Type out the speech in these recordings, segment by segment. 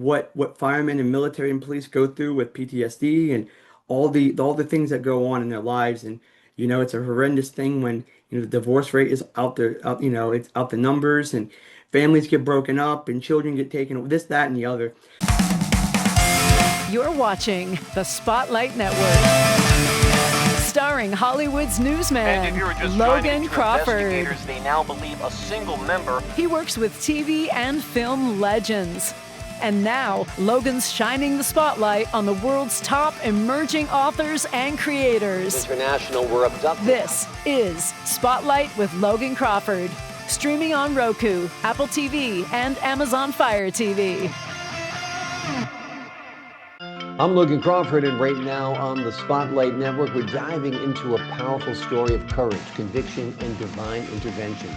what firemen and military and police go through with PTSD and all the things that go on in their lives. And it's a horrendous thing when the divorce rate is out there, it's out the numbers, and families get broken up and children get taken, this, that, and the other. You're watching the Spotlight Network, starring Hollywood's newsman, And if you're just Logan to Crawford. investigators, they now believe a single member. He works with TV and film legends. And now, Logan's shining the spotlight on the world's top emerging authors and creators. International were abducted. This is Spotlight with Logan Crawford, streaming on Roku, Apple TV, and Amazon Fire TV. I'm Logan Crawford, and right now on the Spotlight Network, we're diving into a powerful story of courage, conviction, and divine intervention.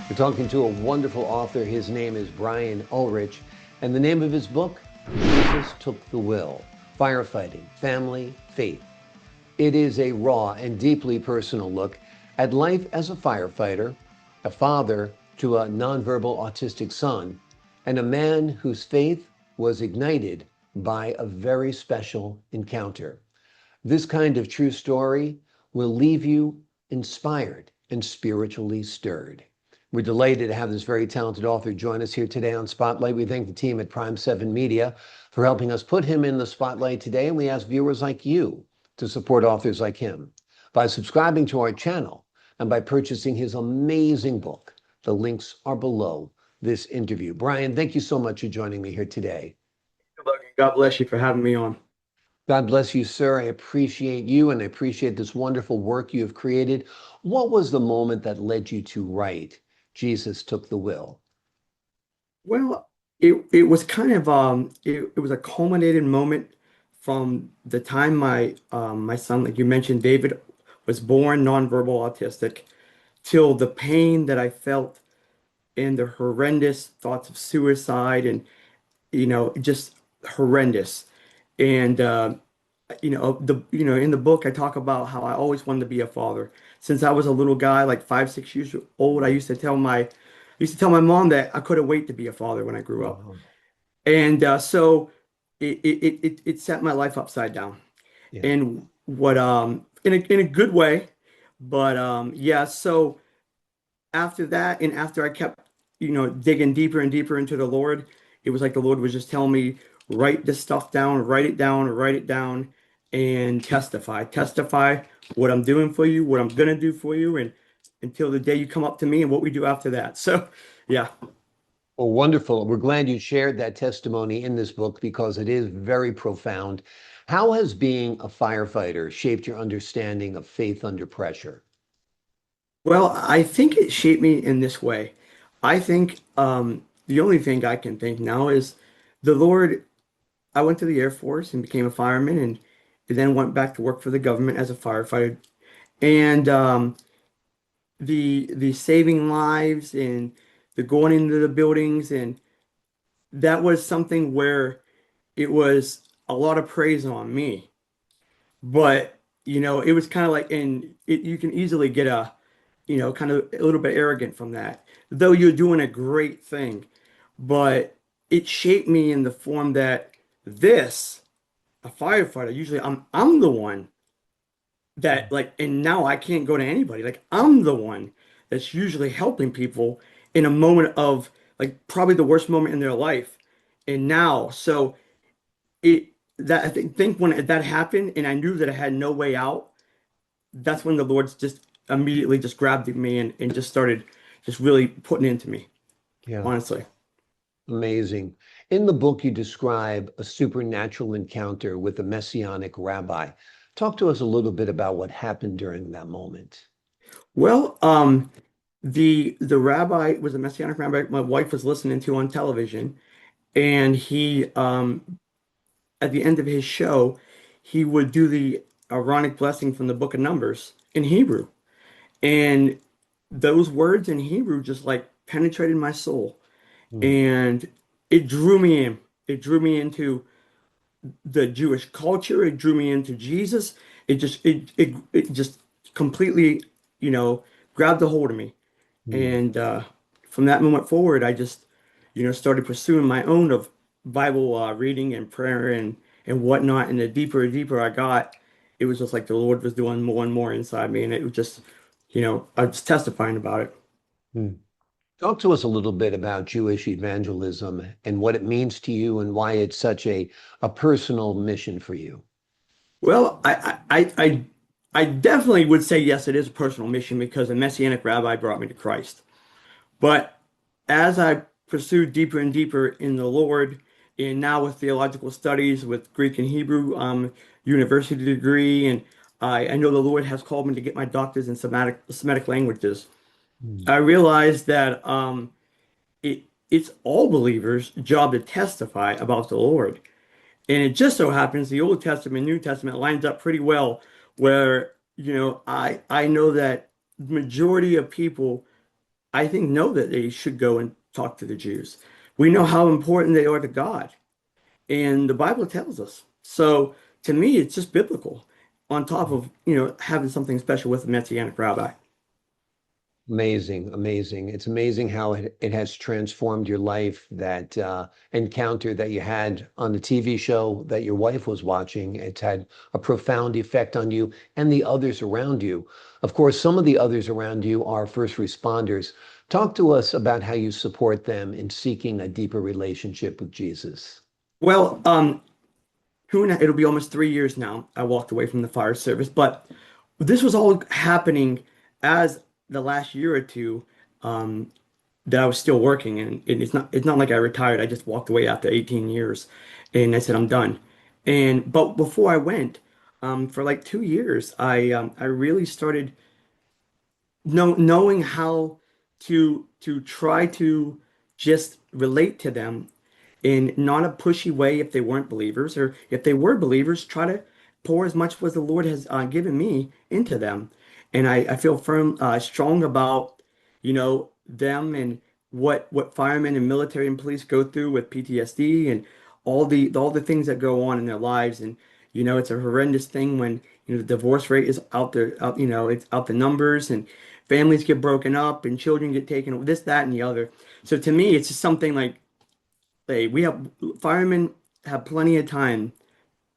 We're talking to a wonderful author. His name is Bryan Ullrich, and the name of his book, Jesus Took the Will, Firefighting, Family, Faith. It is a raw and deeply personal look at life as a firefighter, a father to a nonverbal autistic son, and a man whose faith was ignited by a very special encounter. This kind of true story will leave you inspired and spiritually stirred. We're delighted to have this very talented author join us here today on Spotlight. We thank the team at Prime 7 Media for helping us put him in the spotlight today, and we ask viewers like you to support authors like him by subscribing to our channel and by purchasing his amazing book. The links are below this interview. Bryan, thank you so much for joining me here today. God bless you for having me on. God bless you, sir. I appreciate you, and I appreciate this wonderful work you have created. What was the moment that led you to write Jesus Took the Will? Well, it was kind of it was a culminated moment from the time my son, like you mentioned, David, was born nonverbal autistic, till the pain that I felt and the horrendous thoughts of suicide, and just horrendous. And in the book I talk about how I always wanted to be a father since I was a little guy, like 5, 6 years old. I used to tell my mom that I couldn't wait to be a father when I grew up. Wow. And so it set my life upside down. Yeah. And what in a good way. But yeah, so after that, and after I kept digging deeper and deeper into the Lord, it was like the Lord was just telling me, write this stuff down, write it down, and testify what I'm doing for you, what I'm gonna do for you, and until the day you come up to me, and what we do after that. So yeah. Well, wonderful. We're glad you shared that testimony in this book because it is very profound. How has being a firefighter shaped your understanding of faith under pressure? Well, I think it shaped me in this way. I think the only thing I can think now is the Lord. I went to the Air Force and became a fireman, and then went back to work for the government as a firefighter. And the saving lives and the going into the buildings, and that was something where it was a lot of praise on me. But it was kind of like, and you can easily get kind of a little bit arrogant from that, though you're doing a great thing. But it shaped me in the form that a firefighter, usually I'm the one that, like, and now I can't go to anybody. Like, I'm the one that's usually helping people in a moment of, like, probably the worst moment in their life. And now, so I think when that happened and I knew that I had no way out, that's when the Lord's just immediately just grabbed me and just started just really putting into me, Yeah. honestly. Amazing. In the book, you describe a supernatural encounter with a Messianic Rabbi. Talk to us a little bit about what happened during that moment. Well, the rabbi was a Messianic rabbi my wife was listening to on television, and he at the end of his show, he would do the Aaronic blessing from the book of Numbers in Hebrew. And those words in Hebrew just like penetrated my soul. Mm. And it drew me in. It drew me into the Jewish culture. It drew me into Jesus. It just completely, grabbed a hold of me. Mm. And from that moment forward, I just, started pursuing my own of Bible reading and prayer and whatnot, and the deeper and deeper I got, it was just like the Lord was doing more and more inside me, and it was just, I was testifying about it. Hmm. Talk to us a little bit about Jewish evangelism and what it means to you and why it's such a personal mission for you. Well, I definitely would say yes, it is a personal mission because a Messianic Rabbi brought me to Christ. But as I pursued deeper and deeper in the Lord, and now with theological studies with Greek and Hebrew, university degree, and I know the Lord has called me to get my doctors in Semitic languages. Hmm. I realized that it's all believers' job to testify about the Lord. And it just so happens the Old Testament, New Testament lines up pretty well where, I know that the majority of people, I think, know that they should go and talk to the Jews. We know how important they are to God, and the Bible tells us. So to me, it's just biblical on top of, having something special with the Messianic Rabbi. Amazing, amazing. It's amazing how it has transformed your life, that encounter that you had on the TV show that your wife was watching. It's had a profound effect on you and the others around you. Of course, some of the others around you are first responders. Talk to us about how you support them in seeking a deeper relationship with Jesus. Well, it'll be almost 3 years now. I walked away from the fire service, but this was all happening as the last year or two um, that I was still working, and it's not like I retired. I just walked away after 18 years, and I said I'm done. And but before I went, for like 2 years, I really started knowing how to try to just relate to them in not a pushy way if they weren't believers, or if they were believers, try to pour as much as the Lord has given me into them. And I feel strong about, them and what firemen and military and police go through with PTSD and all the things that go on in their lives. And, it's a horrendous thing when, the divorce rate is out there, it's out the numbers, and families get broken up and children get taken, this, that, and the other. So to me, it's just something like, hey, firemen have plenty of time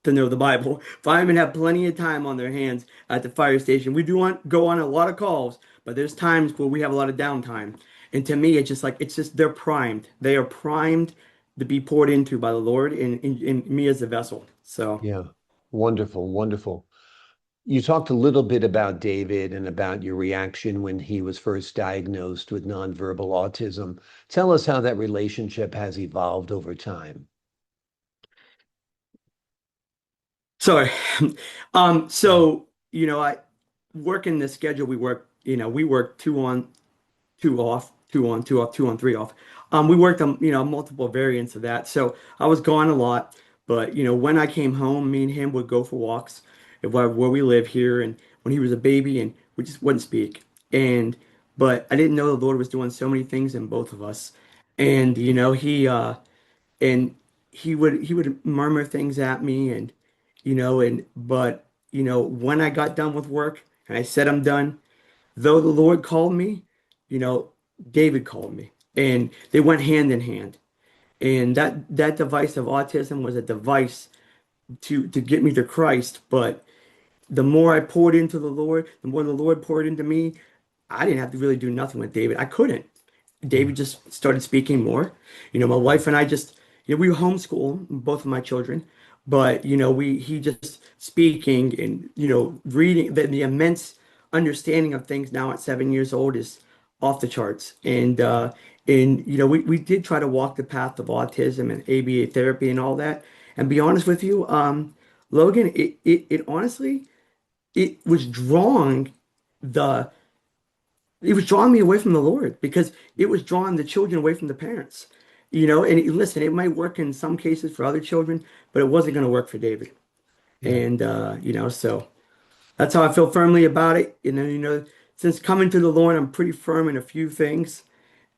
to know the Bible. Firemen have plenty of time on their hands at the fire station. We do want go on a lot of calls, but there's times where we have a lot of downtime. And to me, it's just they're primed. They are primed to be poured into by the Lord, and me as a vessel. So. Yeah, wonderful, wonderful. You talked a little bit about David and about your reaction when he was first diagnosed with nonverbal autism. Tell us how that relationship has evolved over time. Sorry. Yeah. So, I work in the schedule we work 2 on, 2 off, 2 on, 2 off, 2 on, 3 off. We worked on, multiple variants of that. So I was gone a lot, but when I came home, me and him would go for walks where we live here, and when he was a baby, and we just wouldn't speak. And but I didn't know the Lord was doing so many things in both of us. And and he would murmur things at me, and but when I got done with work and I said I'm done, though the Lord called me, you know David called me, and they went hand in hand. And that device of autism was a device to get me to Christ. But the more I poured into the Lord, the more the Lord poured into me. I didn't have to really do nothing with David. I couldn't. Mm, David just started speaking more. My mm, wife and I just, we homeschool both of my children, but he just speaking and reading, the immense understanding of things now at 7 years old is off the charts. And we did try to walk the path of autism and ABA therapy and all that. And be honest with you, Logan, it honestly, it was drawing the it was drawing me away from the Lord, because it was drawing the children away from the parents. Listen, it might work in some cases for other children, but it wasn't going to work for David. yeah. And so that's how I feel firmly about it. Since coming to the Lord, I'm pretty firm in a few things.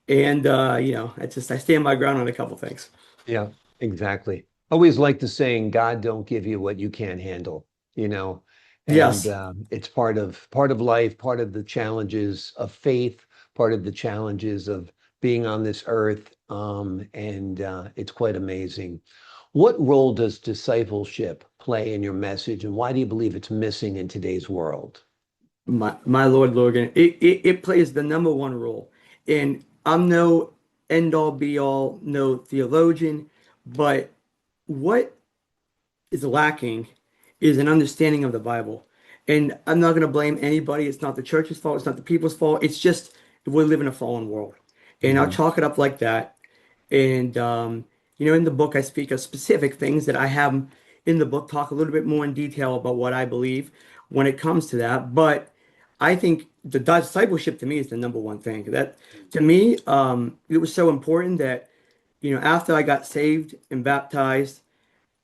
And I stand my ground on a couple things. Yeah, exactly. Always like the saying, God don't give you what you can't handle, you know, and Yes. it's part of life, part of the challenges of faith, part of the challenges of being on this earth, and it's quite amazing. What role does discipleship play in your message, and why do you believe it's missing in today's world? My Lord, Logan, it plays the number one role. And I'm no end all be all, no theologian, but what is lacking is an understanding of the Bible. And I'm not going to blame anybody. It's not the church's fault. It's not the people's fault. It's just we live in a fallen world. And I'll Mhm. chalk it up like that. And, in the book, I speak of specific things that I have in the book, talk a little bit more in detail about what I believe when it comes to that. But I think the discipleship to me is the number one thing. That to me, it was so important that, after I got saved and baptized,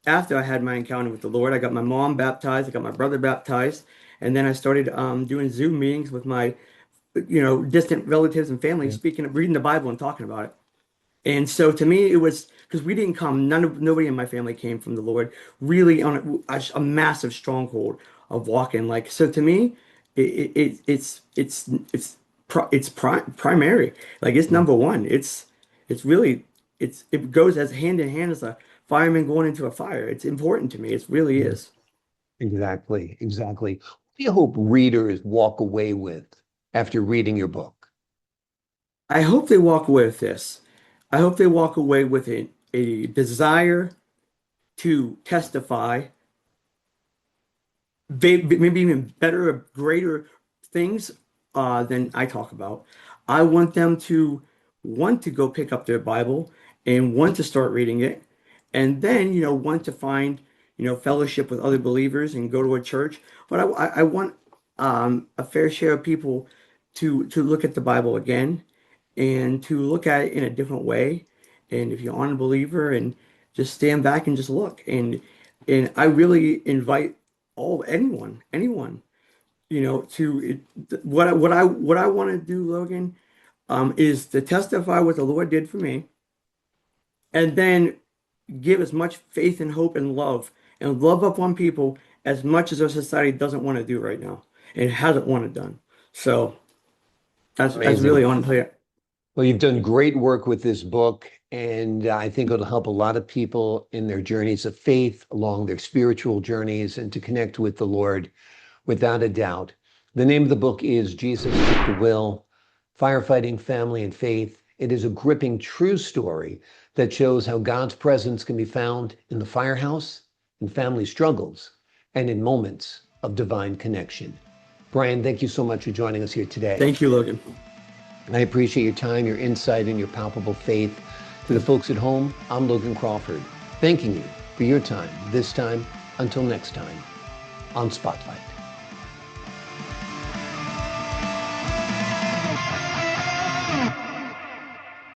after I had my encounter with the Lord, I got my mom baptized, I got my brother baptized, and then I started doing Zoom meetings with my, distant relatives and family, Yeah. speaking, reading the Bible and talking about it. And so to me, it was because we didn't come, nobody in my family came from the Lord, really on a massive stronghold of walking. Like, so to me, it's primary. Like, it's Mhm. number one. It's really, it goes as hand in hand as a fireman going into a fire. It's important to me. It really Yeah. is. Exactly, exactly. What do you hope readers walk away with after reading your book? I hope they walk away with this. I hope they walk away with a desire to testify maybe even better or greater things than I talk about. I want them to want to go pick up their Bible and want to start reading it, and then want to find fellowship with other believers and go to a church. But I want a fair share of people to look at the Bible again and to look at it in a different way. And if you aren't a believer, and just stand back and just look. And I really invite anyone, to what I want to do, Logan, is to testify what the Lord did for me, and then give as much faith and hope and love upon people as much as our society doesn't want to do right now and hasn't wanted done. So that's Amazing. really on play. Well, you've done great work with this book, and I think it'll help a lot of people in their journeys of faith, along their spiritual journeys, and to connect with the Lord without a doubt. The name of the book is Jesus Took the Will, Firefighting, Family, and Faith. It is a gripping, true story that shows how God's presence can be found in the firehouse, in family struggles, and in moments of divine connection. Bryan, thank you so much for joining us here today. Thank you, Logan. I appreciate your time, your insight, and your palpable faith. To the folks at home, I'm Logan Crawford, thanking you for your time, this time until next time on Spotlight.